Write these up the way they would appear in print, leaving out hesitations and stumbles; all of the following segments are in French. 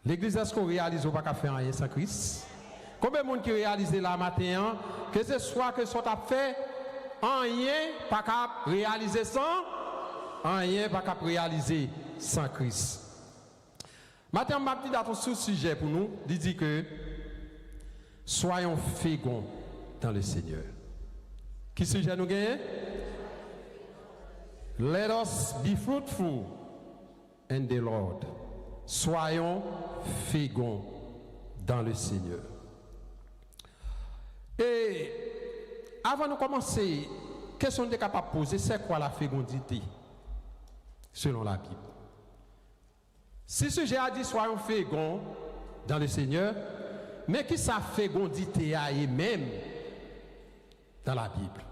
L'église, est-ce qu'on réalise ou pas qu'à faire rien sans Christ? Combien de monde qui réalise là matin, que ce soit que soit fait, rien pas qu'à réaliser sans, rien pas qu'à réaliser sans Christ. Matin, ma petite date sur sujet pour nous, il dit que soyons féconds dans le Seigneur. Qui sujet nous gagne? Let us be fruitful in the Lord. Soyons féconds dans le Seigneur. Et avant de commencer, question de capable de poser, c'est quoi la fécondité selon la Bible? Si ce sujet a dit soyons féconds dans le Seigneur, mais qui sa fécondité a même dans la Bible?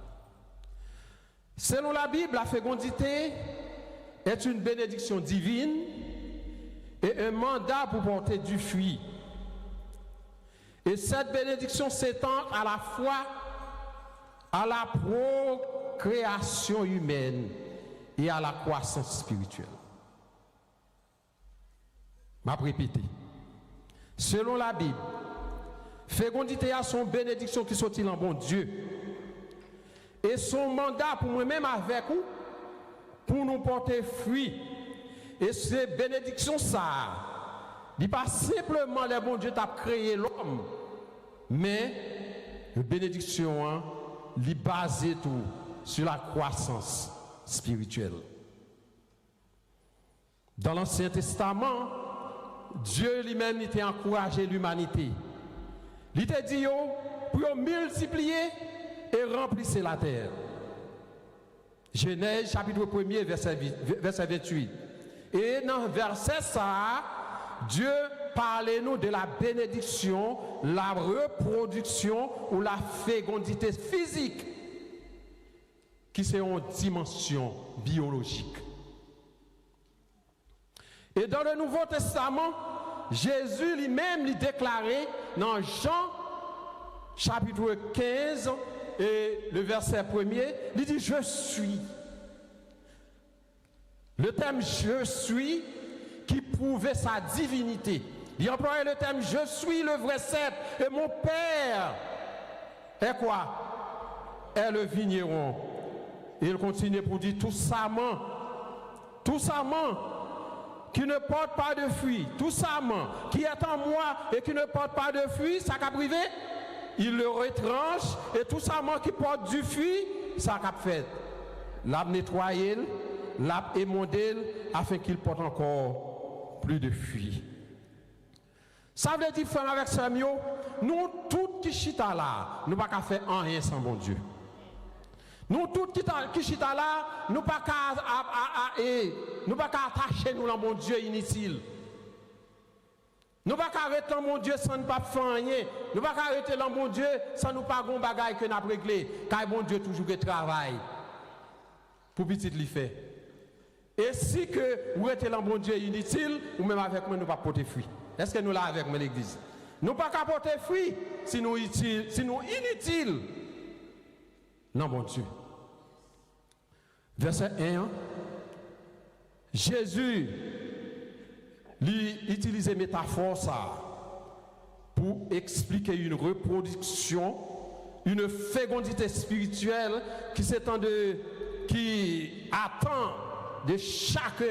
Selon la Bible, la fécondité est une bénédiction divine et un mandat pour porter du fruit. Et cette bénédiction s'étend à la fois à la procréation humaine et à la croissance spirituelle. Je vais répéter. Selon la Bible, fécondité a son bénédiction qui sortit en bon Dieu. Et son mandat pour moi-même avec vous, pour nous porter fruit. Et c'est bénédiction ça. Il n'est pas simplement le bon Dieu qui a créé l'homme, mais la bénédiction, il est basée tout sur la croissance spirituelle. Dans l'Ancien Testament, Dieu lui-même était encouragé l'humanité. Il était dit pour multiplier et remplir la terre. Genèse chapitre 1er verset 28. Et dans le verset ça, Dieu parlait nous de la bénédiction, la reproduction ou la fécondité physique qui c'est une dimension biologique. Et dans le Nouveau Testament, Jésus lui-même lui déclarait dans Jean chapitre 15 et le verset 1er, il dit je suis. Le terme je suis qui prouvait sa divinité. Il employait le terme je suis le vrai cep et mon père est quoi? Est le vigneron. Et il continue pour dire tout sarment qui ne porte pas de fruits, tout sarment qui est en moi et qui ne porte pas de fruits, ça qu'a privé, il le retranche et tout sarment qui porte du fruit, ça qu'a fait. L'a nettoyer, l'a émondé afin qu'il porte encore plus de fruits. Ça veut dire, frère avec Samuel, nous tous qui chita là, nous pas qu'à faire rien sans bon Dieu. Nous tous qui chita là, nous pas qu'à attacher nous dans mon Dieu inutile. Nous pas qu'à arrêter dans mon Dieu sans ne pas faire rien. Nous pas qu'à arrêter dans mon Dieu sans nous pas gon bagaille que n'a réglé. Car mon Dieu toujours que travail pour petit lui faire. Et si que vous êtes dans mon Dieu inutile, ou même avec moi nous pas porter fruit. Est-ce que nous là avec moi l'église? Nous pas qu'à porter fruit si nous inutiles. Non, mon Dieu. Verset 1. Jésus lui utilisait métaphore ça pour expliquer une reproduction, une fécondité spirituelle qui attend de chaque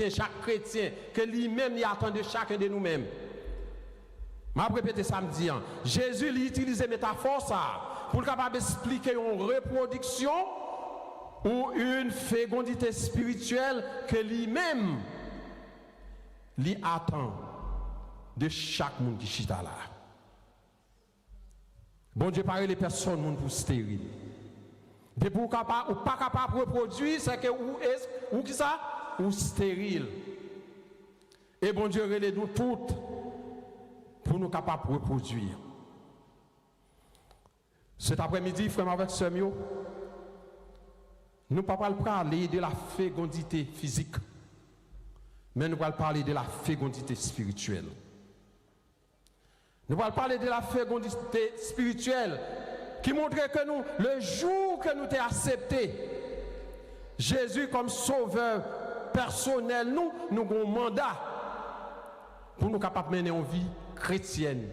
chaque chrétien, que lui-même il attend de chacun de nous-mêmes. Je vais répéter samedi. Jésus lui utilisait métaphore ça pour capable d'expliquer une reproduction ou une fécondité spirituelle que lui-même lui attend de chaque monde qui chita là. Bon Dieu parle les personnes monde pour stérile. De pour capable ou pas capable de reproduire, c'est que ou qui ça ou stérile. Et bon Dieu relève nous toutes pour nous capables de reproduire. Cet après-midi, frère avec Samuel, nous ne pouvons pas parler de la fécondité physique, mais nous allons parler de la fécondité spirituelle. Nous allons parler de la fécondité spirituelle qui montre que nous, le jour que nous t'ai accepté, Jésus comme sauveur personnel, nous avons un mandat. pour nous capables de mener une vie chrétienne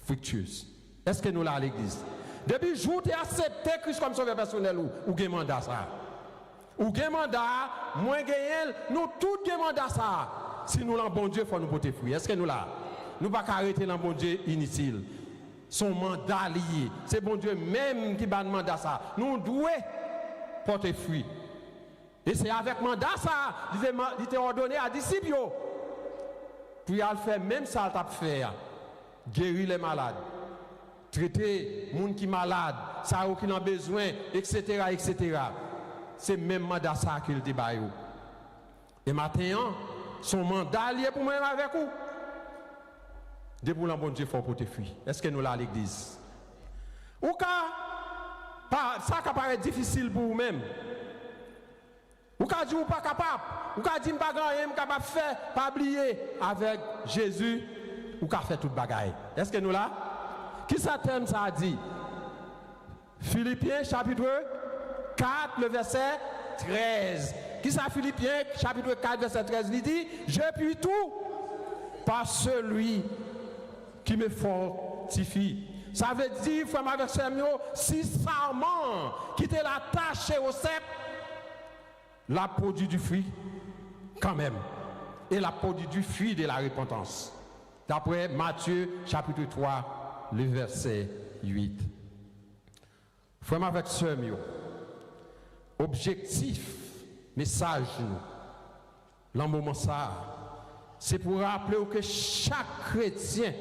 fructueuse. Est-ce que nous là à l'église? Depuis le jour où tu as accepté Christ comme sauveur personnel, ou avez mandat ça? Ou avez mandat, moi gagnel, nous tous avons mandat ça. Si nous l'avons bon Dieu, il faut nous porter fruit. Est-ce que nous là? Nous ne pouvons pas arrêter dans bon Dieu inutile. Son mandat lié. C'est bon Dieu même qui va demander ça. Nous devons porter fruit. Et c'est avec mandat ça, il était ordonné à disciples. Puis il fait même ça, il a fait. Guérir les malades. Traiter les gens qui sont malades, ça qui ont besoin, etc. etc. C'est même mandat ça qu'il dit. Et maintenant, son mandat lié pour moi avec vous. Depuis le bon Dieu, il faut porter fruit. Est-ce que nous là à l'église? Ou ça qui paraît difficile pour vous-même. Ou quand dit ou pas capable, ou quand dit pas grand capable de faire, pas oublier avec Jésus, ou qu'a fait toute bagaille. Est-ce que nous là? Qui ça thème ça a dit? Philippiens chapitre 4, le verset 13. Qui ça Philippiens chapitre 4, verset 13, il dit, je puis tout par celui qui me fortifie. Ça veut dire, frère ma verset, si sarment qui te l'attaché au cep, la produit du fruit quand même. Et la produit du fruit de la repentance. D'après Matthieu chapitre 3, le verset 8. Frère ma verset, objectif, message, dans le moment ça, c'est pour rappeler que chaque chrétien,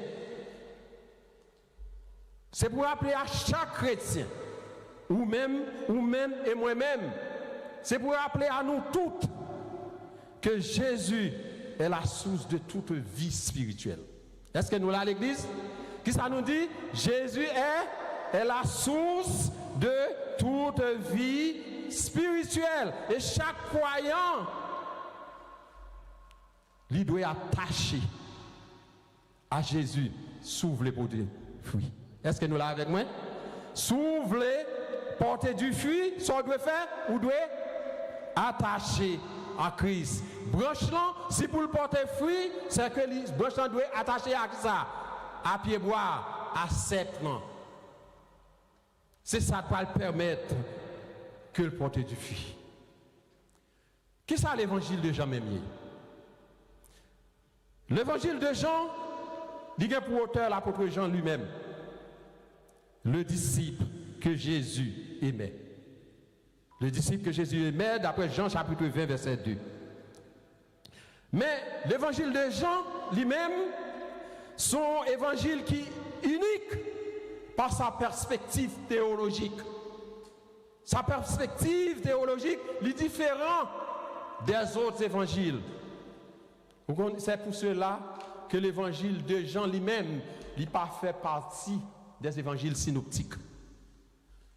c'est pour rappeler à chaque chrétien, ou même et moi-même, c'est pour rappeler à nous toutes que Jésus est la source de toute vie spirituelle. Est-ce que nous là à l'église? Qui ça nous dit? Jésus est la source de toute vie spirituelle. Et chaque croyant, il doit attacher à Jésus, s'ouvre les produits fruits. Est-ce que nous là avec moi? S'ouvre les porter du fruit, ça doit faire ou doit attacher à Christ. Branche là, si pour le porter fruit, c'est que le branche là doit attacher à ça, à pied bois, à cep là. C'est ça qui va le permettre que le porter du fruit. Qui ça l'évangile de Jean même? L'évangile de Jean, il y a pour auteur l'apôtre Jean lui-même, le disciple que Jésus aimait. Le disciple que Jésus aimait, d'après Jean chapitre 20, verset 2. Mais l'évangile de Jean lui-même, son évangile qui est unique par sa perspective théologique. Sa perspective théologique est différente des autres évangiles. C'est pour cela que l'évangile de Jean lui-même n'a pas fait partie des évangiles synoptiques.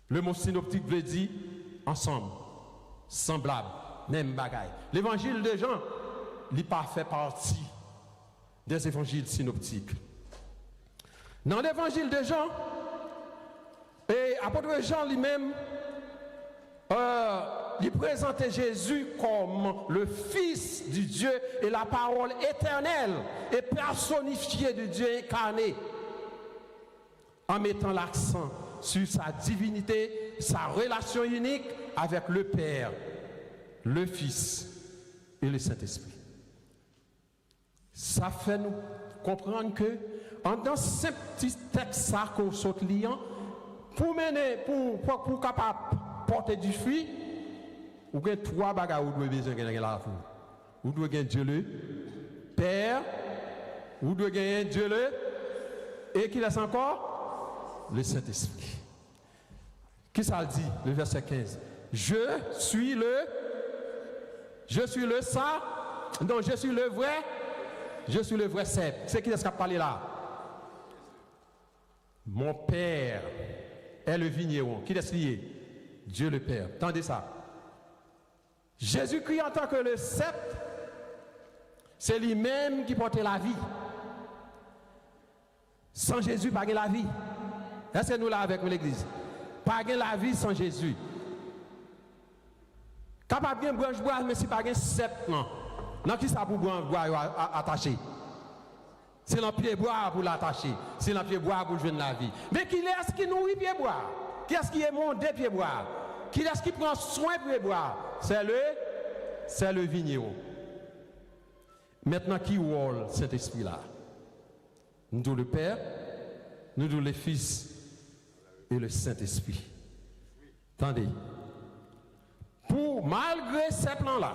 Le mot synoptique veut dire ensemble, semblable, même bagaille. L'évangile de Jean n'a pas fait partie des évangiles synoptiques. Dans l'évangile de Jean, et apôtre Jean lui-même, il présentait Jésus comme le Fils du Dieu et la parole éternelle et personnifiée de Dieu incarné, en mettant l'accent sur sa divinité, sa relation unique avec le Père, le Fils et le Saint-Esprit. Ça fait nous comprendre que dans ce petit texte qu'on saute liant, pour mener, pour capable porter du fruit, ou bien trois bagages où doit besoin de la foi. Ou doit gagner Dieu le Père, ou doit gagner Dieu le et qui laisse encore le Saint-Esprit. Qui ça le dit, le verset 15? Je suis le ça, donc je suis le vrai cep. C'est qui est-ce qui a parlé là? Mon Père est le vigneron. Qui est-ce lié? Dieu le Père. Entendez ça. Jésus-Christ en tant que le cep, c'est lui-même qui portait la vie. Sans Jésus, pas de la vie. Est-ce que nous là avec l'église? Pas de la vie sans Jésus. Capable de branche bois, mais si pas de cep, non. Non, qui ça pour branche bois attaché? C'est dans pied bois pour l'attacher. C'est dans pied bois pour joindre la vie. Mais qui est-ce qui nourrit pied bois? Qui est-ce qui est mondé pied bois? Qui est-ce qui prend soin pied bois? C'est le vigneron. Maintenant, qui rôle cet esprit-là? Nous tous le Père, nous tous le Fils et le Saint-Esprit. Attendez. Pour malgré ces plans-là,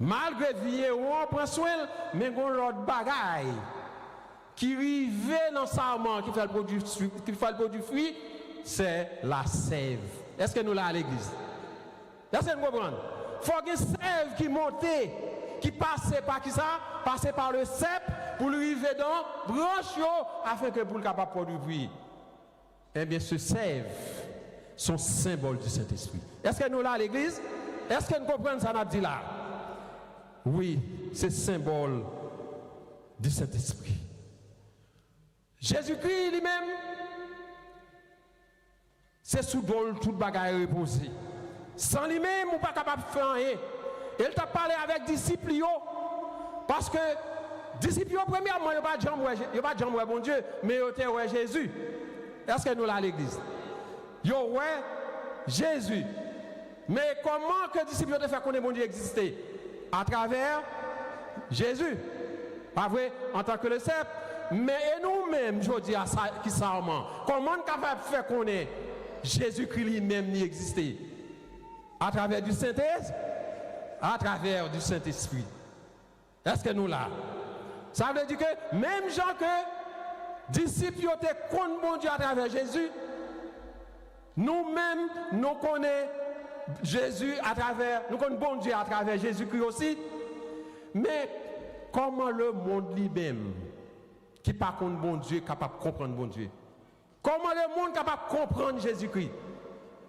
malgré vigneron prend soin, mais on l'autre bagaille qui arrive dans sa main, qui fait le fruit, c'est la sève. Est-ce que nous l'avons à l'église? Est-ce que nous comprenons? Il faut que sève qui monte, qui passe par qui ça? Passe par le cep pour lui arriver dans branche afin que pour le capable produire fruit. Eh bien, ce sève sont symboles du Saint-Esprit. Est-ce que nous l'avons à l'église? Est-ce que nous comprenons ça, nous dit là? Oui, c'est symbole du Saint-Esprit. Jésus-Christ lui-même, c'est sous dol toute bagaille reposée. Sans lui-même, on n'est pas capable de faire rien. Il t'a parlé avec les disciples, parce que les disciples, premièrement, ils n'ont pas de jambe, bon Dieu, mais ils ont ouais Jésus. Est-ce que nous l'avons à l'église? Ils ont ouais Jésus. Mais comment que les disciples ont fait connaître bon Dieu exister? À travers Jésus. Pas vrai? En tant que le cep. Mais nous-mêmes, je dis à ça, qui savons, comment on est capable de faire connaître Jésus-Christ lui-même n'y exister? À travers du Saint-Esprit? À travers du Saint-Esprit. Est-ce que nous là? Ça veut dire que même gens que disciples ont connu bon Dieu à travers Jésus, nous-mêmes, nous connaissons Jésus à travers, nous connaissons bon Dieu à travers Jésus-Christ aussi. Mais comment le monde lui-même, qui ne connaît pas bon Dieu, est capable de comprendre bon Dieu? Comment le monde est capable de comprendre Jésus-Christ?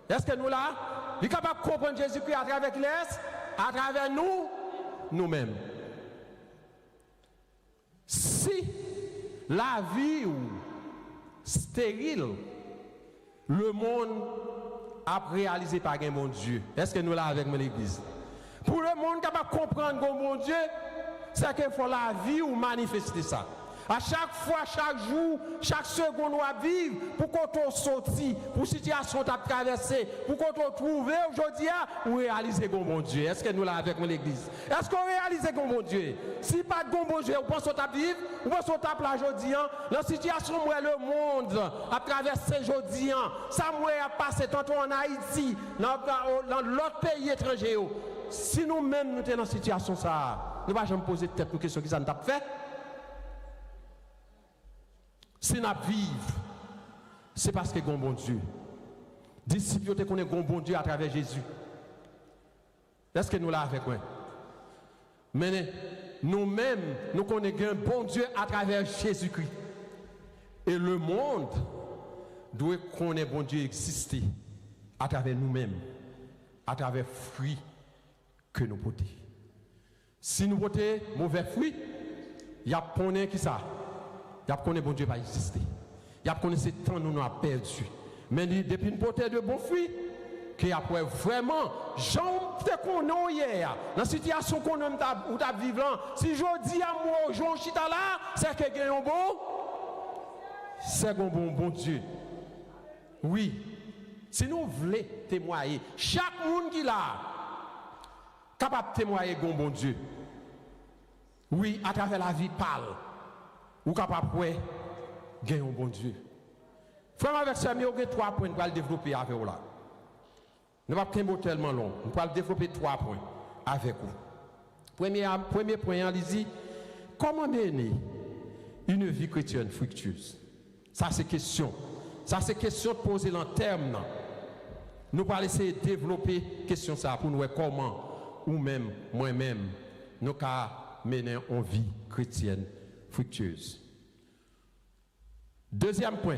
Est-ce que nous là, il est capable de comprendre Jésus-Christ à travers l'Est, à travers nous-mêmes? Si la vie ou stérile, le monde a réalisé par un bon Dieu. Est-ce que nous là avec l'église? Pour le monde capable de comprendre un bon Dieu, c'est qu'il faut la vie ou manifester ça. À chaque fois, chaque jour, chaque seconde, on va vivre pour qu'on sorti, pour situation t'a traversé, pour qu'on trouve aujourd'hui ou réaliser un bon Dieu. Est-ce que nous là avec l'église? Est-ce qu'on réalise un bon Dieu? Si pas de bon Dieu, on pense qu'on t'a vivre, on pense qu'on t'a là aujourd'hui, la situation où le monde a traversé aujourd'hui, ça a passé tantôt en Haïti, dans l'autre pays étranger. Si nous-mêmes nous sommes dans cette situation, ça, nous ne pouvons jamais poser de tête pour question qui ça nous a fait. Si nous vivons, c'est parce que nous bon Dieu. Disciples te connaissent bon Dieu à travers Jésus. Est-ce que nous l'avons avec moi? Mais nous-mêmes, nous connaissons bon Dieu à travers Jésus-Christ. Et le monde doit connaître bon Dieu exister à travers nous-mêmes, à travers les fruits que nous portons. Si nous portons mauvais fruits, il y a un qui ça? Il y a qu'on bon Dieu va exister. Il y a qu'on ce temps nous avons perdu. Mais depuis une portée de bons fruits, qui après vraiment, j'en te connais hier, dans la situation qu'on a vivre, si je dis à moi, Jean Chita là, c'est que y a un bon, c'est un bon Dieu. Oui, si nous voulons témoigner, chaque monde qui là, capable de témoigner un bon Dieu. Oui, à travers la vie parle. Ou capable de gagner un bon Dieu. Frère avec ça, il y a 3 points pour le développer avec vous là. Nous ne pouvons pas tellement long. Nous pouvons développer 3 points avec vous. Premier point, il dit comment mener une vie chrétienne fructueuse. Ça, c'est question. Ça, c'est question de poser en termes. Nous allons essayer de développer question ça pour nous voir comment, ou même, moi-même, nous allons mener une vie chrétienne fructueuse. Deuxième point,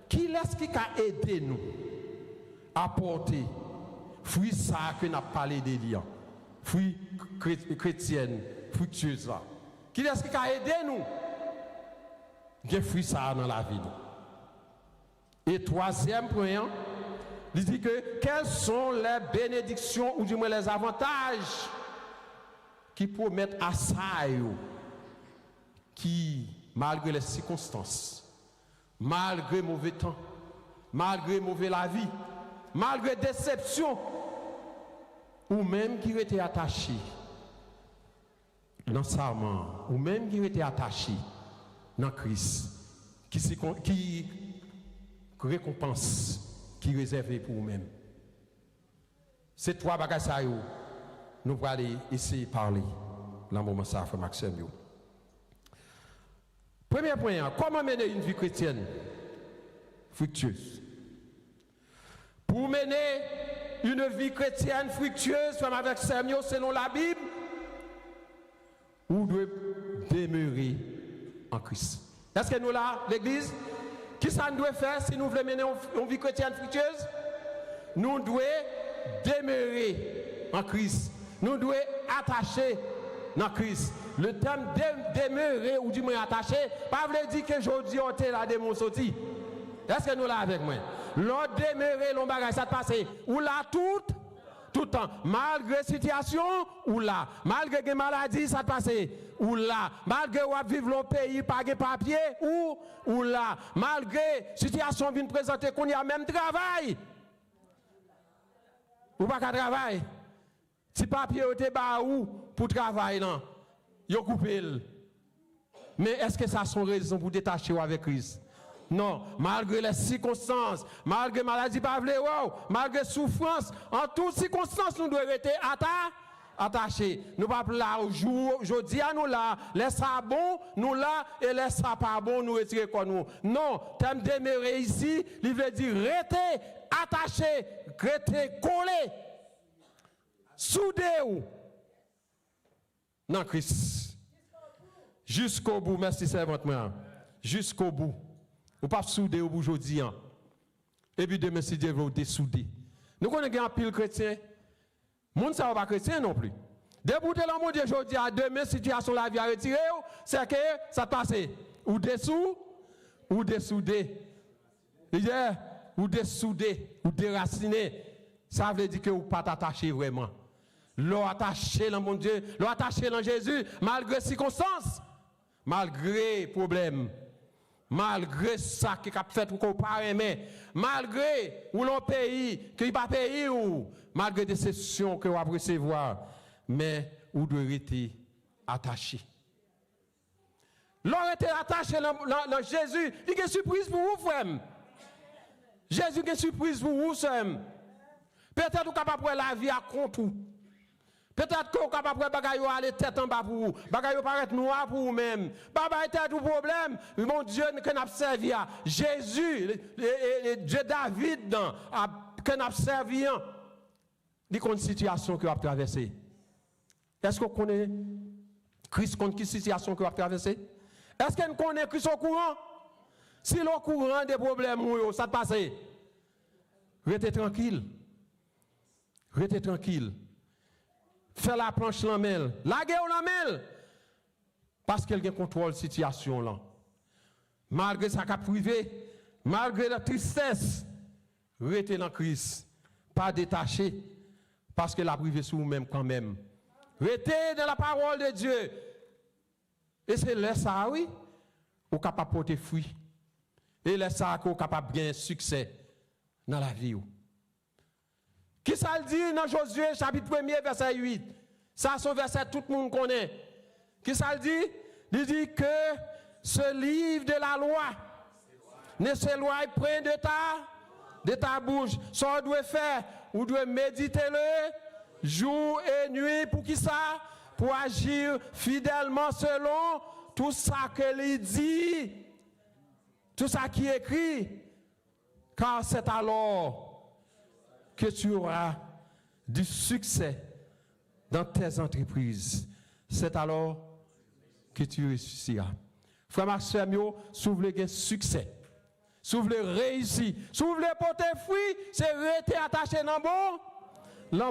qui est-ce qui a aidé nous à porter fruit ça que nous avons parlé des liens, fruit chrétienne fructueuse là? Qui est-ce qui a aidé nous à fruit ça dans la vie? Et troisième point, il dit que quelles sont les bénédictions ou du moins les avantages qui promettent à ça, qui qui, malgré les circonstances, malgré mauvais temps, malgré mauvais la vie, malgré déception, ou même qui était attaché dans serment, ou même qui était attaché dans Christ, qui récompense, qui réservé pour vous-même. Ces trois bagages, nous allons aller essayer de parler dans le moment ça, frère Maxime. Premier point, comment mener une vie chrétienne fructueuse? Pour mener une vie chrétienne fructueuse, frère Maxime, selon la Bible, vous devez demeurer en Christ. Est-ce que nous là, l'Église, qui ça nous doit faire si nous voulons mener une vie chrétienne fructueuse? Nous devons demeurer en Christ. Nous devons attacher dans Christ. Le terme demeurer ou du moins attaché, pas veut dire que aujourd'hui on est là de mon sorti. Est-ce que nous là avec moi? L'autre demeurer, l'on bagage, ça te passe. Ou là tout le temps. Malgré situation, ou là. Malgré des maladies, ça te passe. Ou là. Malgré ou vivre dans le pays, pas de papier, ou là. Malgré situation vient présenter qu'on y a même travail. Ou pas qu'à travail. Si papier était bas ou pour travail, non. Yo coupé. Mais est-ce que ça sont raisons pour détacher avec Christ? Non, malgré les circonstances, malgré maladie, malgré souffrance, en toutes circonstances, nous devons rester attachés. Nous ne pouvons pas là aujourd'hui, nous là, laisse ça bon, nous là, et laisse ça pas bon, nous retirer comme nous. Non, thème demeurer ici, il veut dire rester attaché, rester collé, soudé dans Christ. Jusqu'au bout, merci servante, jusqu'au bout. Ou pas soudé aujourd'hui. Et puis demain, si Dieu veut dessouder. Nous connaissons un pile chrétien. Moun ça pas chrétien non plus. Débouter le monde aujourd'hui à demain, situation la vie à retirer, c'est que ça passe. Ou dessous, ou dessoudé. Ou dessoudé, ou déraciner. Ça veut dire que vous pas t'attacher vraiment. L'eau attaché dans mon Dieu, l'eau attaché dans Jésus, malgré circonstances, malgré problèmes. Malgré ça qui a fait qu'on pas aimer, malgré ou l'on pays qui pas pays ou malgré des déceptions que vous avez recevoir, mais vous devez être attaché. L'on était attaché dans Jésus, il y a une surprise pour vous, frère. Jésus a une surprise pour vous, frère. Peut-être que vous êtes capable de la vie à compte. Peut-être que vous êtes capable de bagaille aller tête en bas pour vous. Bagaille paraître noir pour vous-même. Bagaille tête ou problème. Mon Dieu que n'a servi à Jésus, Dieu David que n'a servi à une situation que vous avez traversée. Est-ce que vous connaissez Christ contre quelle situation que vous avez traversée? Est-ce que vous connaissez Christ au courant? Si le courant des problèmes, ça te passe. Restez tranquille. Restez tranquille. Faire la planche l'amel, la guerre l'amel, parce qu'elle a contrôle la situation là. Malgré sa cap privé, malgré la tristesse, restez dans Christ, pas détaché, parce que la privé sur vous-même quand même. Restez dans la parole de Dieu. Et c'est là ça, oui, vous capable de porter fruit. Et là ça, vous capable de gagner succès dans la vie. Qui ça le dit dans Josué chapitre 1er verset 8? Ça c'est un verset tout le monde connaît. Qui ça le dit? Il dit que ce livre de la loi ne s'éloigne point de ta bouche. Ça doit faire, ou doit méditer le jour et nuit pour qui ça? Pour agir fidèlement selon tout ça qu'il dit, tout ça qui est écrit. Car c'est alors que tu auras du succès dans tes entreprises. C'est alors que tu réussiras. Frère Maxime, si vous voulez un succès, si vous voulez réussir, si vous voulez porter fruit, c'est rester attaché dans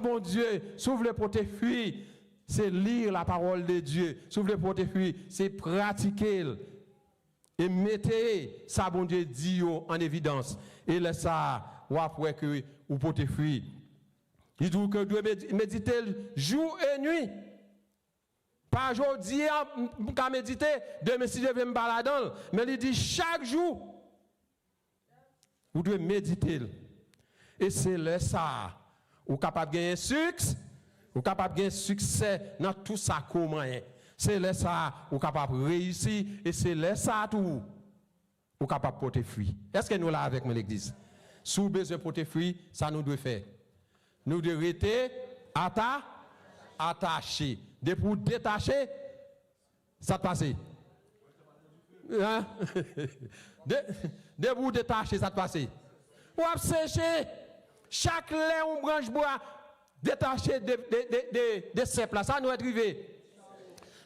bon Dieu. Si vous voulez porter fruit, c'est lire la parole de Dieu. Si vous voulez porter fruit, c'est pratiquer. Et mettez ça, bon Dieu, dit en évidence. Et laissez ça, ou après que vous portez fruit. Il dit que vous devez méditer jour et nuit. Pas aujourd'hui, on peut méditer, demain si je vais me balader, mais il dit chaque jour, vous devez méditer. Et c'est là ça, vous êtes capable de gagner succès, vous êtes capable de gagner succès dans tout ça comment. C'est là ça, vous êtes capable de réussir, et c'est là ça tout, vous êtes capable de porter fruit. Est-ce que nous là avec l'église? Si vous avez besoin de porter fruit, ça nous doit faire. Nous devons rester attachés. Dès pour détacher, ça te passe. Hein? Dès pour détacher, ça te passe. Ou à sécher. Chaque lait ou branche bois détaché de cèpes là, ça nous est arrivé.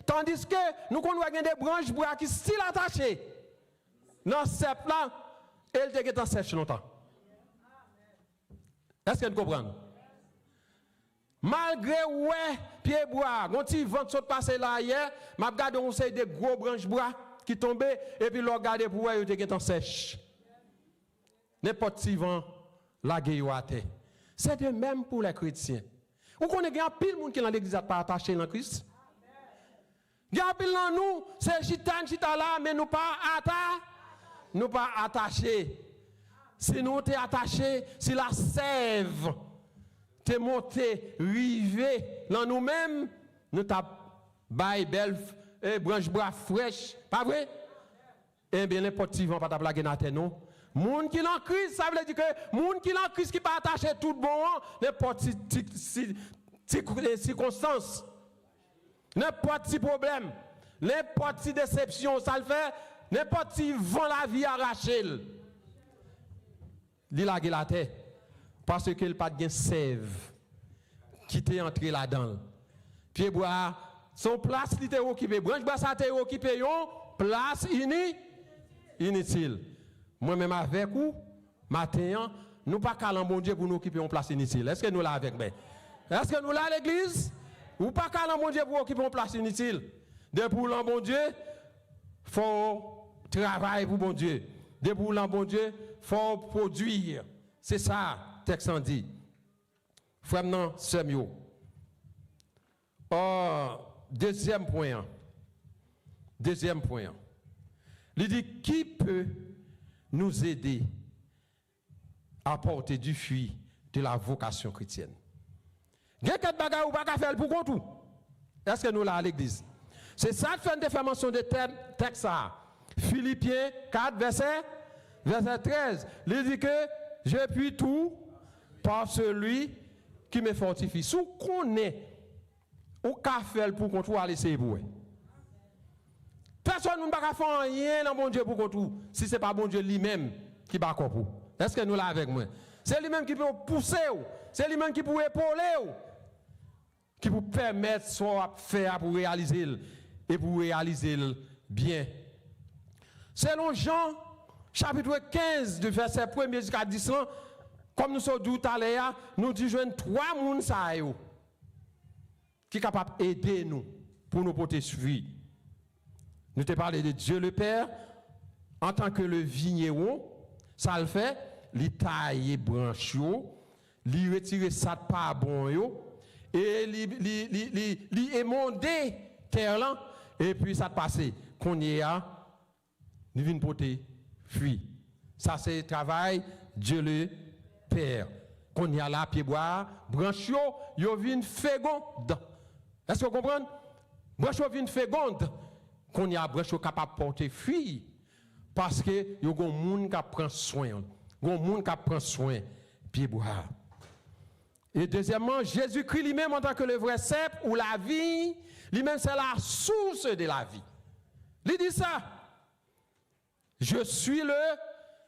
Tandis que nous avons des branches bois qui sont attachées. Dans cèpes là, elles te sèche longtemps. Est-ce que vous comprenez? Malgré ouais, pied bois, quand tu vent saute passer là hier, m'a regardé on sait des gros branches bois qui tombaient et puis l'on regarder pour ouais, il était sèche. N'importe qui vent la gueule à terre. C'est de même pour les chrétiens. Vous connaissez un pile monde qui dans l'église pas attaché dans Christ. Il y a un pile dans nous, c'est chita là mais nous pas attachés. Si nous t'es attachés, si la sève t'es monté, rivé dans nous-mêmes, nous t'as bail belle branche bois fraîche, pas vrai? Eh bien, n'importe qui va pas blaguer dans terre non. Moun qui en crise, ça veut dire que moun qui en crise qui pas attaché tout bon, n'importe circonstance, n'importe problème, n'importe déception, ça le fait, n'importe vent la vie arrachée. Il a la terre parce qu'il n'a pas de sève qui t'est entré là-dedans. Pied bois, son place qui t'est occupé, branche bois ça t'est occupé, yon place inutile. Moi-même avec vous, matin, nous pas qu'à bon Dieu pour nous occuper une place inutile. Est-ce que nous là avec moi? Est-ce que nous là à l'église? Ou pas qu'à bon Dieu pour occuper une place inutile? De pour bon Dieu, faut travailler pour bon Dieu. De pour bon Dieu, faut produire. C'est ça, texte en dit. Frère, non, c'est mieux. Deuxième point. Il dit, qui peut nous aider à porter du fruit de la vocation chrétienne? Il y a quelques bagages ou pas qu'à faire pour tout. Est-ce que nous là à l'église? C'est ça qui fait une déformation de texte. Philippiens 4, verset 13. Il dit que je puis tout par celui qui me fortifie. Si on connaît ou qu'a fait pour qu'on trouve à laisser pour personne ne peut faire rien dans bon Dieu pour qu'on trouve si ce n'est pas bon Dieu lui-même qui va pour. Est-ce que nous là avec moi? C'est lui-même qui peut pousser, c'est lui-même qui peut épauler, qui peut permettre soit faire pour réaliser et pour réaliser bien. Selon Jean chapitre 15 du verset 1 jusqu'à 10, comme nous sommes dit tout à l'heure, nous disons trois personnes qui sont capables d'aider nous pour nous porter fruit. Nous te parlé de Dieu le Père en tant que le vigneron, ça le fait, il taille branche, il retire ça de pas bon et il émonde terre là et puis ça passe qu'on y a nous vient porter fruit. Ça c'est le travail Dieu le Père. Qu'on y a là pied bois, branche yo vient féconde. Est-ce que vous comprenez? Branche vient féconde. Qu'on y a branche capable porter fruit parce que yo gon monde qui prend soin. Gon monde qui prend soin pied bois. Et deuxièmement, Jésus-Christ lui-même en tant que le vrai cep ou la vie, lui-même c'est la source de la vie. Il dit ça. Je suis le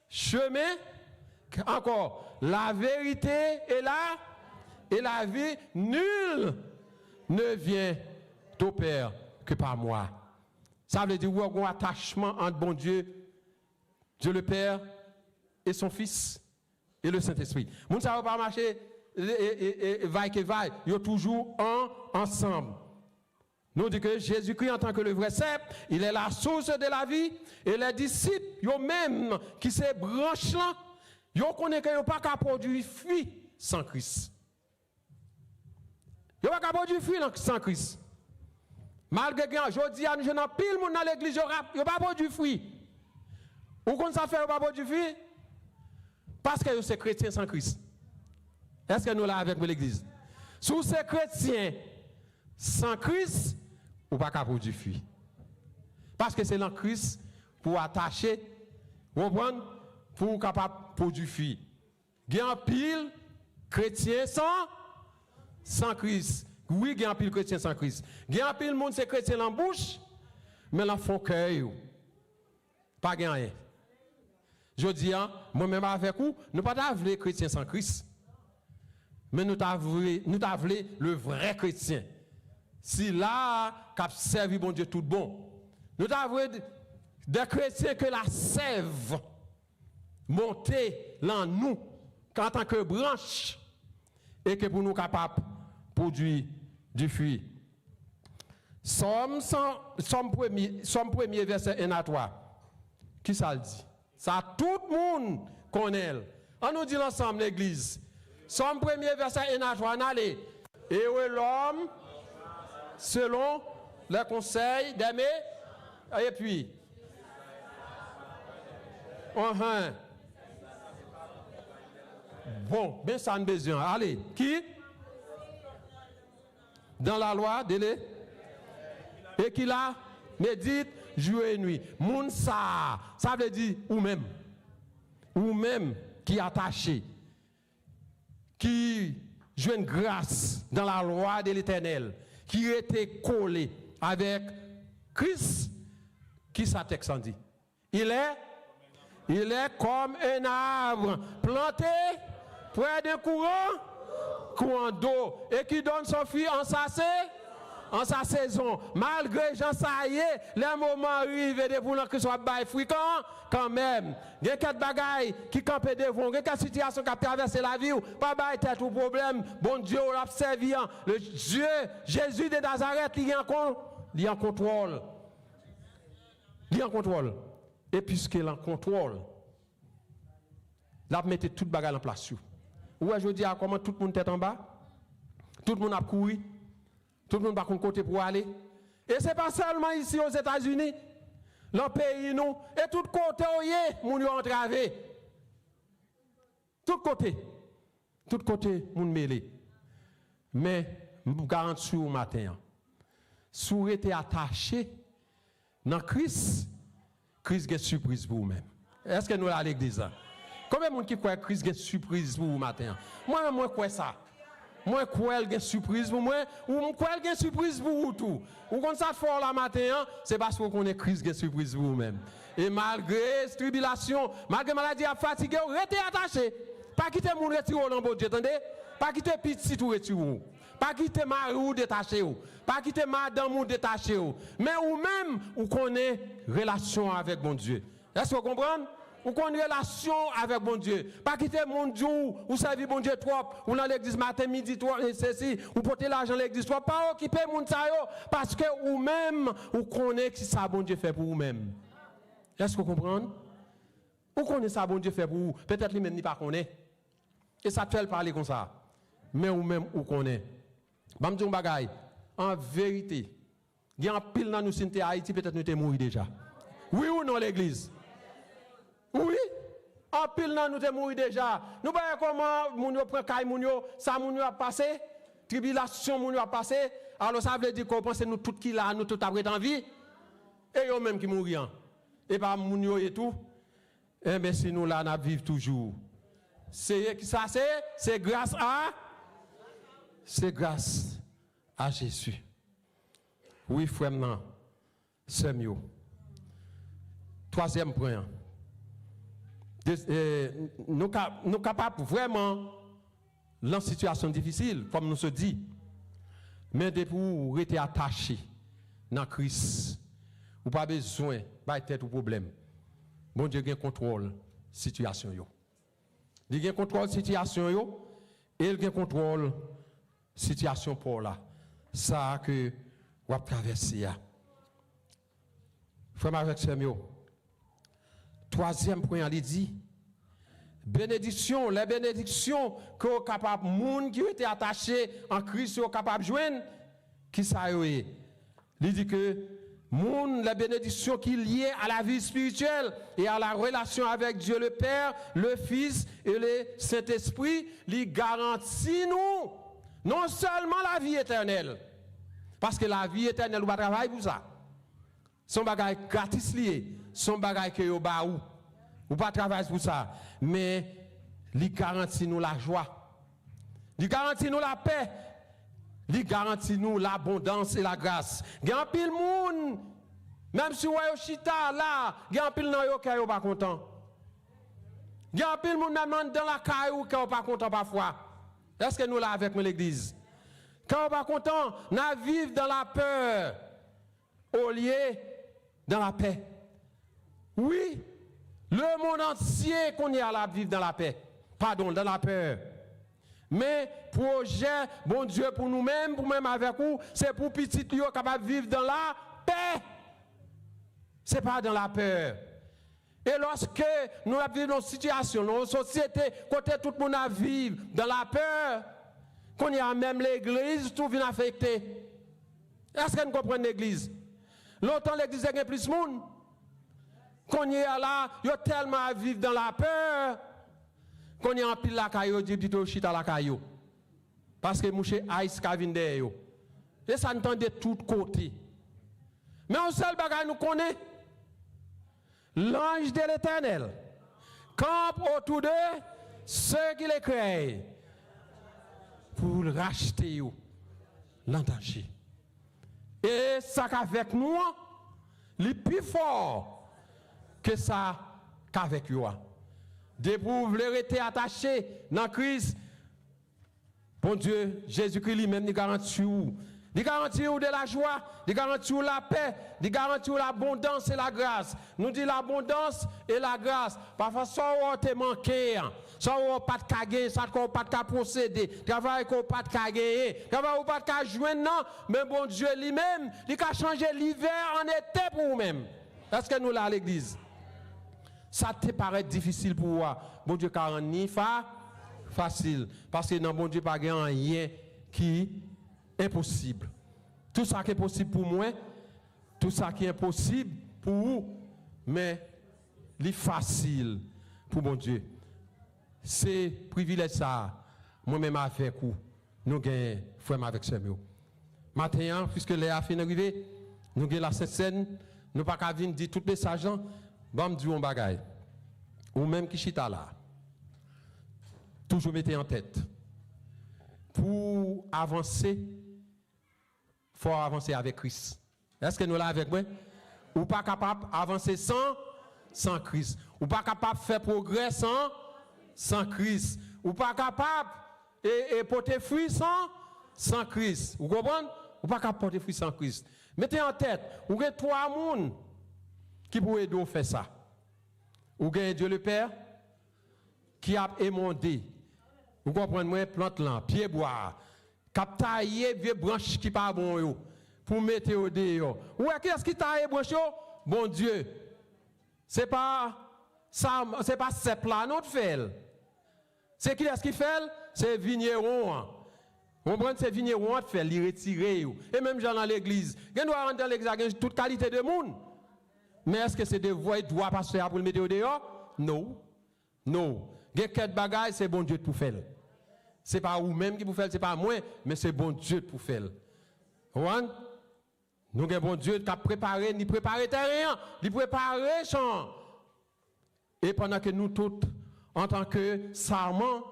chemin, encore, la vérité et la vie. Nul ne vient au Père que par moi. Ça veut dire qu'il y a un attachement entre bon Dieu, Dieu le Père et son Fils et le Saint-Esprit. Moun ça va pas marcher vaille que vaille, ils sont toujours ensemble. Nous disons que Jésus-Christ en tant que le vrai cep, il est la source de la vie et les disciples, eux-mêmes qui se branchent là, ils connaissent qu'ils n'ont pas qu'à produire fruit sans Christ. Ils n'ont pas qu'à produire fruit sans Christ. Malgré que aujourd'hui, nous avons pile monde dans l'église, il n'y a pas produit fruit. Ou qu'on ça fait, il n'y a pas produit fruit? Parce que c'est chrétien sans Christ. Est-ce que nous là avec l'église? Si c'est chrétien sans Christ, ou pas qu'à produire fruit. Parce que c'est dans Christ pour attacher, comprendre, pour capable produire fruit. Il y a un pile chrétien sans Christ. Oui, il y a un pile chrétien sans Christ. Il y a un pile monde c'est chrétien dans la bouche, mais dans le fond cœur, pas rien. Je dis, moi-même avec vous, nous ne pas les chrétiens sans Christ. Mais nous t'avons le vrai chrétien. Si là, qui servi bon Dieu tout bon. Nous t'avons des chrétiens que la sève montée dans nous, en tant que branche, et que pour nous capables de produire du fruit. Somme 1er, verset 1 à 3. Qui ça le dit? Ça, tout le monde connaît. On nous dit ensemble, l'église. Somme 1er, verset 1 à 3. Allez. Et où est l'homme, selon les conseils d'aimer, et puis. Bon, bien ça nous besoin. Allez, qui? Dans la loi, délai. Et qui là, médite, jour et nuit. Moun ça veut dire ou même qui est attaché, qui joue une grâce dans la loi de l'Éternel, qui était collé avec Christ, qui ça texte en dit? Il est comme un arbre planté près d'un courant d'eau, et qui donne son fruit en sa saison. Malgré Jean ça y est, les moments arrivent et pour que soit bail fruit quand même. Il y a quelques bagailles qui campent devant, il y a quelques situations qui traversent la vie, pas bail tête ou problème. Bon Dieu, on l'a servi. Le Dieu, Jésus de Nazareth, il est en contrôle. Il est en contrôle. Et puisqu'il est en contrôle, là, mettez toute bagaille en place. Ouais, je dis à comment tout le monde est en bas, tout le monde a couru, tout le monde va côté pour aller. Et ce n'est pas seulement ici aux États-Unis, dans le pays, nous, et tout côté, nous sommes entravés. Tout côté, nous mêlés. Mais, je vous garantis au matin, si vous êtes attaché dans Christ, Christ a une surprise pour vous-même. Est-ce que nous allons à l'église? Combien de gens qui croient que Christ a une surprise pour vous matin? Moi-même, je crois ça. Moi, je crois qu'il y a une surprise pour moi. Ou je crois qu'il y a une surprise pour vous tout. Ou quand ça fort la matin, c'est parce qu'on connaît Christ qui a une surprise pour vous-même. Et malgré cette tribulation, malgré maladie à fatiguer, restez attaché. Pas quitter mon retirer dans bon Dieu, attendez? Pas quitter petit tout retirer. Pas quitter mari ou détaché. Pas quitter madame ou détaché. Mais ou même, ou connaît relation avec bon Dieu. Est-ce que vous comprenez? Ou qu'on a une relation avec bon Dieu. Pas quitter mon Dieu ou servir bon Dieu trop, ou dans l'église matin, midi, toi, et ceci, ou porter l'argent dans l'église trop, pas occuper mon sayo, parce que ou même, ou connaît que ça bon Dieu fait pour vous-même. Est-ce que vous comprenez? Ou connaît ça bon Dieu fait pour vous? Peut-être lui-même n'y pas connaît. Et ça te fait parler comme ça. Mais ou même, ou connaît. Je vais dire un bagay. En vérité, il y a un pile dans nous, si nous Haïti, peut-être nous sommes morts déjà. Oui ou non, l'église? Oui, en pile nan nous te mouri déjà. Nous voyons comment moun yo prend kay moun yo, ça moun yo a passé, tribulation moun yo a passé. Alors ça veut dire qu'on pense nous tout qui là, nous tout après en vie. Et yo même qui mouri. Et pas moun yo et tout. Eh bien si nous là n'a vivre toujours. C'est ça c'est grâce à Jésus. Oui frère nan. C'est mieux. Troisième point. Nous sommes capables vraiment dans une situation difficile, comme nous se dit, mais depuis vous rester attaché dans Christ, vous n'avez pas besoin de tête ou problème. Bon Dieu a contrôle de la situation. Il a contrôle de la situation et il a contrôle de la situation pour là. Ça que vous avez traversé. Frère avec Samuel. Troisième point, il dit, bénédiction, les bénédictions que vous capables, monde qui ont été attachés en Christ, sont capables de joindre, qui ça y est? il dit que la bénédiction qui est liée à la vie spirituelle et à la relation avec Dieu le Père, le Fils et le Saint-Esprit, lui garantit nous non seulement la vie éternelle, parce que la vie éternelle, on va travailler pour ça. Son bagage gratis lié, son bagage que vous baou, ou pas travailler pour ça, mais lui garantit nous la joie, lui garantit nous la paix. Il garantit nous l'abondance et la grâce. Il y a un pile monde, même si vous avez chita là, il y a un pile dans qui n'est pas content. Il y a un pile monde même dans la caille qui n'est pas content parfois. Est-ce que nous là avec l'église? Quand on n'est pas content, nous vivons dans la peur au lieu dans la paix. Oui, le monde entier qu'on y a là vivre dans la paix. Pardon, dans la peur. Mais projet, bon Dieu, pour nous-mêmes, pour même avec vous, c'est pour petit lieux capable de vivre dans la paix. Ce n'est pas dans la peur. Et lorsque nous vivons dans une situation, dans une société, côté tout le monde a vivre dans la peur, qu'on y a même l'église, tout vient affecté. Est-ce que nous comprenons l'église? Longtemps l'église a plus de monde. Qu'on y a là, il y a tellement à vivre dans la peur. Qu'on y a un pile la caillou, dit au chita la caillou. Parce que mouche ice kavinde yo. Et ça entend de tous côtés. Mais un seul bagage nous connaît. L'ange de l'Éternel campe autour de ceux qui les créent pour racheter l'entaché. Et ça qu'avec nous, le plus fort que ça qu'avec nous. Depuis vous voulez être attaché dans Christ, bon Dieu, Jésus-Christ lui-même nous garantit de la joie, il garantit la paix, il garantit l'abondance et la grâce. Nous dit l'abondance et la grâce. Parfois, ça on te manqué, ça on pas de gagner, ça on pas de procéder, travail qu'on pas de gagner, travail on pas de joindre, non, mais bon Dieu lui-même, il a changé l'hiver en été pour nous-mêmes. Est-ce que nous là à l'église? Ça te paraît difficile pour moi. Bon Dieu, car ni facile. Parce que dans bon Dieu, pas rien qui est impossible. Tout ça qui est possible pour moi, tout ça qui est impossible pour vous, mais c'est facile pour bon Dieu. C'est privilège ça. Moi-même avec vous, nous gagnons frère avec ce mot. Maintenant, puisque les a fait arriver, nous gagnons la scène, nous pas qu'à venir dire tout message. Bon, me dit un bagay. Ou même qui chita là. Toujours mettez en tête. Pour avancer, il faut avancer avec Christ. Est-ce que nous là avec moi? Ou pas capable d'avancer sans Christ. Ou pas capable de faire progrès sans Christ. Ou pas capable de porter fruit sans Christ. Vous comprenez? Ou pas capable de porter fruit sans Christ. Mettez en tête, vous avez 3 personnes qui pourrait donc faire ça. Ou gagne Dieu le Père qui a émondé. Vous comprenez moi plante là, pied bois, cap tailler vieux branche qui pas bon yo pour mettre au dehors. Ou qu'est-ce qui taille branche? Bon Dieu. C'est pas ça, c'est pas simple là notre fait. C'est qui est-ce qui fait? C'est vigneron. Vous comprenez, c'est vigneron qui fait, il retirer. Et même gens dans l'église, il doit rentrer dans l'église toute qualité de monde. Mais est-ce que c'est de voix et droit pasteur pour le mettre au dehors? Non. Non. Il y a quelques bagages, c'est bon Dieu pour faire. Ce n'est pas vous-même qui pour faire, ce n'est pas moi, mais c'est bon Dieu pour faire. Nous avons bon Dieu qui a préparé, ni préparé terrain, ni préparé champ. Et pendant que nous tous, en tant que sarments,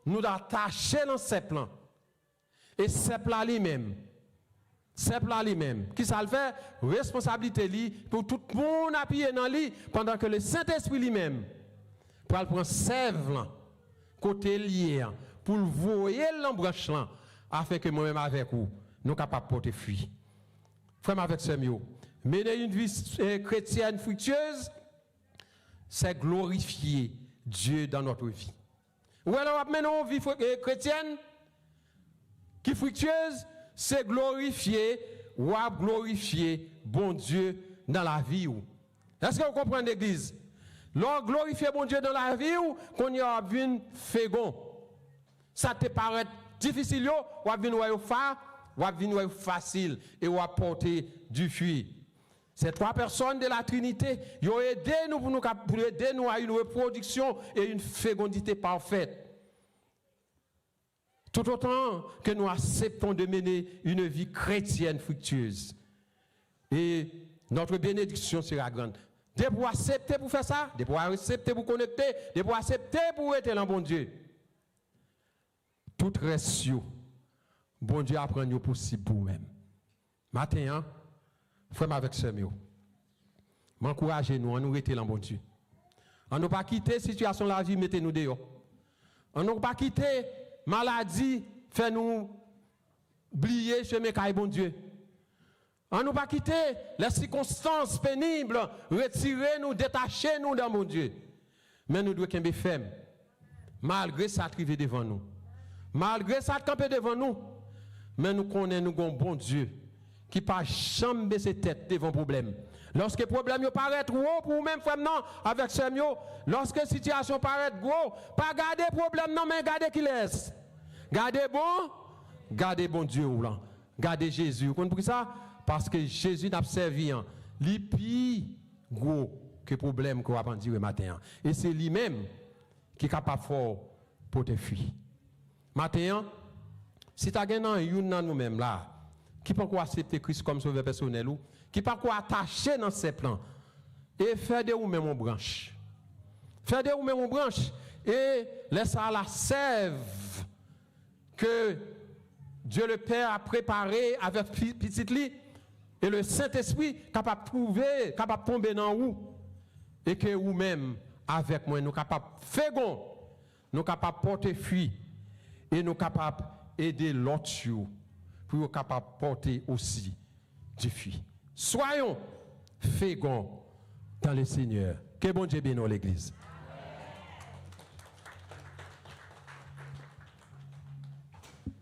nous attachons dans ces plans. Et ces plans lui-même. C'est plat lui-même. Qui ça le fait? Responsabilité lui pour tout le monde appuyer dans lui pendant que le Saint-Esprit lui-même pour prendre sève côté lié pour le voyer l'embranche là afin que moi-même avec vous nous capables de porter fruit. Frère avec ce mieux. Mener une vie chrétienne fructueuse, c'est glorifier Dieu dans notre vie. Ou alors maintenant une vie chrétienne qui fructueuse, c'est glorifier ou à glorifier bon Dieu dans la vie. Est-ce que vous comprenez l'église? Lorsque glorifier bon Dieu dans la vie, qu'on y a vu fégon. Ça te paraît difficile, ou à venir faire va venir facile et va porter du fruit. Ces trois personnes de la Trinité, ils ont aidé nous pour aider nous à une reproduction et une fécondité parfaite. Tout autant que nous acceptons de mener une vie chrétienne fructueuse. Et notre bénédiction sera grande. De pour accepter pour faire ça, de pour accepter pour connecter, de pour accepter pour être dans bon Dieu. Tout reste, bon Dieu apprend nous possible pour nous-mêmes. Matin, frère avec ce mieux. M'encouragez nous, on nous rester dans bon Dieu. On ne pas quitter la situation de la vie, mettez-nous dehors. On ne pas quitter maladie, fait nous oublier chemin caille bon Dieu. On ne pas quitter les circonstances pénibles, retirer nous, détacher nous dans mon Dieu. Mais nous devons être fermes. Malgré ça, arriver devant nous. Malgré ça, camper devant nous. Mais nous connaissons nous un bon Dieu qui ne pas jamais baisser tête devant le problème. Lorsque le problème paraît gros pour vous-même, frère, non, avec ce mieux, lorsque la situation paraît gros, pas garder le problème, non, mais garder qui laisse. Gardez bon Dieu, là. Gardez Jésus. Vous comprenez ça? Parce que Jésus n'a servi, il plus gros que le problème qu'on va dire le matin. Et c'est lui-même qui est capable fort pour te fuir. Matin, si tu as une dans nous-mêmes là, qui peut accepter Christ comme sauveur personnel, ou qui peut attacher dans ses plans, et faire de vous-même une branche. Faire de vous-même une branche, et laisse à la sève que Dieu le Père a préparé avec petit lit, et le Saint-Esprit capable de trouver, capable de tomber dans vous, et que vous-même, avec moi, nous capables de faire, nous capables de porter fruit, et nous capables d'aider l'autre pour être capable de porter aussi du fruit. Soyons féconds dans le Seigneur. Que bon Dieu bénisse l'Église.